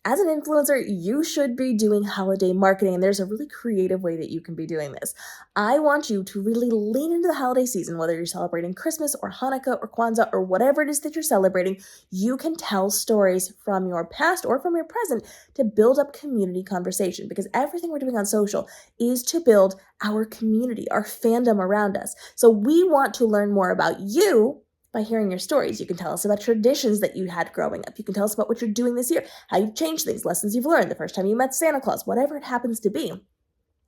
as an influencer, you should be doing holiday marketing, and there's a really creative way that you can be doing this. I want you to really lean into the holiday season, whether you're celebrating Christmas or Hanukkah or Kwanzaa or whatever it is that you're celebrating. You can tell stories from your past or from your present to build up community conversation, because everything we're doing on social is to build our community, our fandom around us. So we want to learn more about you by hearing your stories. You can tell us about traditions that you had growing up. You can tell us about what you're doing this year, how you've changed things, lessons you've learned, the first time you met Santa Claus, whatever it happens to be.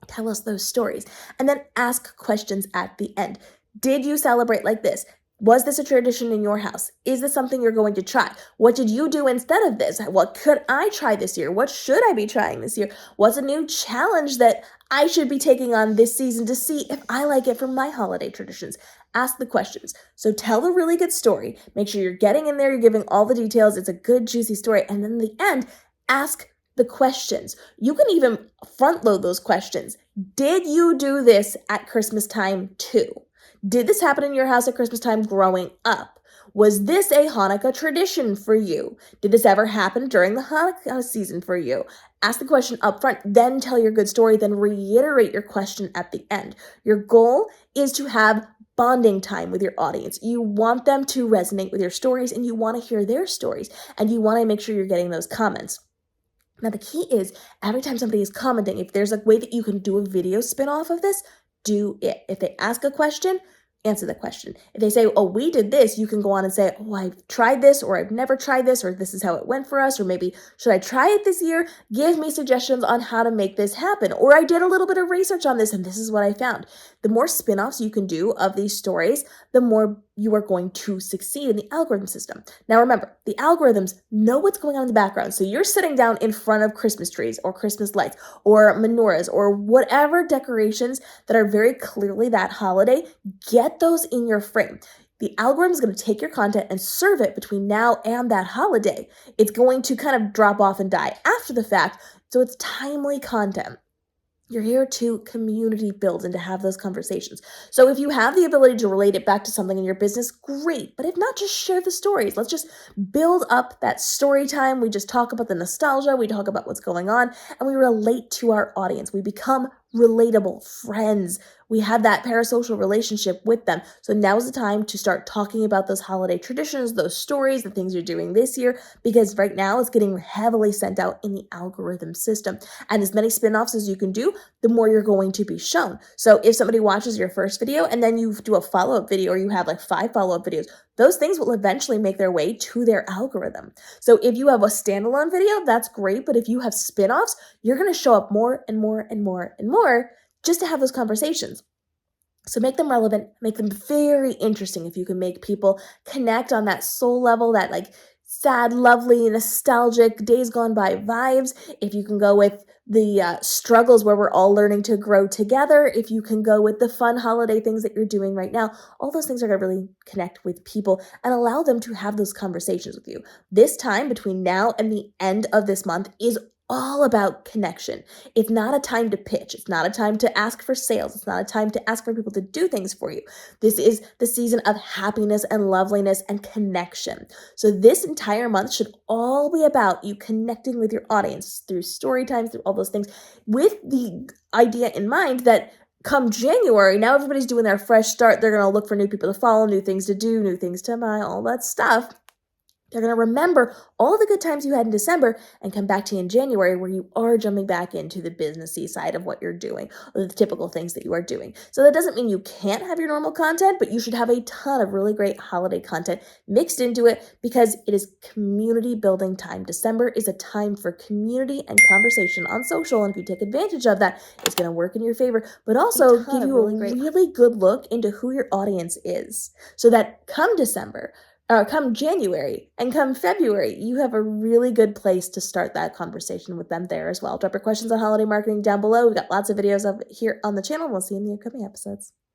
Tell us those stories. And then ask questions at the end. Did you celebrate like this? Was this a tradition in your house? Is this something you're going to try? What did you do instead of this? What could I try this year? What should I be trying this year? What's a new challenge that I should be taking on this season to see if I like it from my holiday traditions? Ask the questions. So tell a really good story. Make sure you're getting in there, you're giving all the details. It's a good, juicy story. And then in the end, ask the questions. You can even front load those questions. Did you do this at Christmas time too? Did this happen in your house at Christmas time growing up? Was this a Hanukkah tradition for you? Did this ever happen during the Hanukkah season for you? Ask the question up front, then tell your good story, then reiterate your question at the end. Your goal is to have bonding time with your audience. You want them to resonate with your stories, and you want to hear their stories, and you want to make sure you're getting those comments. Now, the key is every time somebody is commenting, if there's a way that you can do a video spin-off of this, do it. If they ask a question, answer the question. If they say, oh, we did this, you can go on and say, oh, I've tried this, or I've never tried this, or this is how it went for us, or maybe, should I try it this year? Give me suggestions on how to make this happen. Or I did a little bit of research on this, and this is what I found. The more spin-offs you can do of these stories, the more you are going to succeed in the algorithm system. Now remember, the algorithms know what's going on in the background. So you're sitting down in front of Christmas trees or Christmas lights or menorahs or whatever decorations that are very clearly that holiday, get those in your frame. The algorithm is going to take your content and serve it between now and that holiday. It's going to kind of drop off and die after the fact, so it's timely content. You're here to community build and to have those conversations. So if you have the ability to relate it back to something in your business, great. But if not, just share the stories. Let's just build up that story time. We just talk about the nostalgia. We talk about what's going on, and we relate to our audience. We become relatable friends. We have that parasocial relationship with them. So now is the time to start talking about those holiday traditions, those stories, the things you're doing this year, because right now it's getting heavily sent out in the algorithm system. And as many spin-offs as you can do, the more you're going to be shown. So if somebody watches your first video and then you do a follow-up video, or you have like 5 follow-up videos, those things will eventually make their way to their algorithm. So if you have a standalone video, that's great. But if you have spin-offs, you're going to show up more and more and more and more just to have those conversations. So make them relevant, make them very interesting. If you can make people connect on that soul level, that like sad, lovely, nostalgic, days gone by vibes. If you can go with the struggles where we're all learning to grow together, if you can go with the fun holiday things that you're doing right now, all those things are going to really connect with people and allow them to have those conversations with you. This time between now and the end of this month is all about connection. It's not a time to pitch. It's not a time to ask for sales. It's not a time to ask for people to do things for you. This is the season of happiness and loveliness and connection. So this entire month should all be about you connecting with your audience through story times, through all those things, with the idea in mind that come January, now everybody's doing their fresh start. They're going to look for new people to follow, new things to do, new things to buy, all that stuff. They're going to remember all the good times you had in December and come back to you in January, where you are jumping back into the businessy side of what you're doing, or the typical things that you are doing. So that doesn't mean you can't have your normal content, but you should have a ton of really great holiday content mixed into it, because it is community building time. December is a time for community and conversation on social, and if you take advantage of that, it's going to work in your favor, but also give you a really good look into who your audience is, so that come December, come January and come February, you have a really good place to start that conversation with them there as well. Drop your questions on holiday marketing down below. We've got lots of videos of it here on the channel. We'll see you in the upcoming episodes.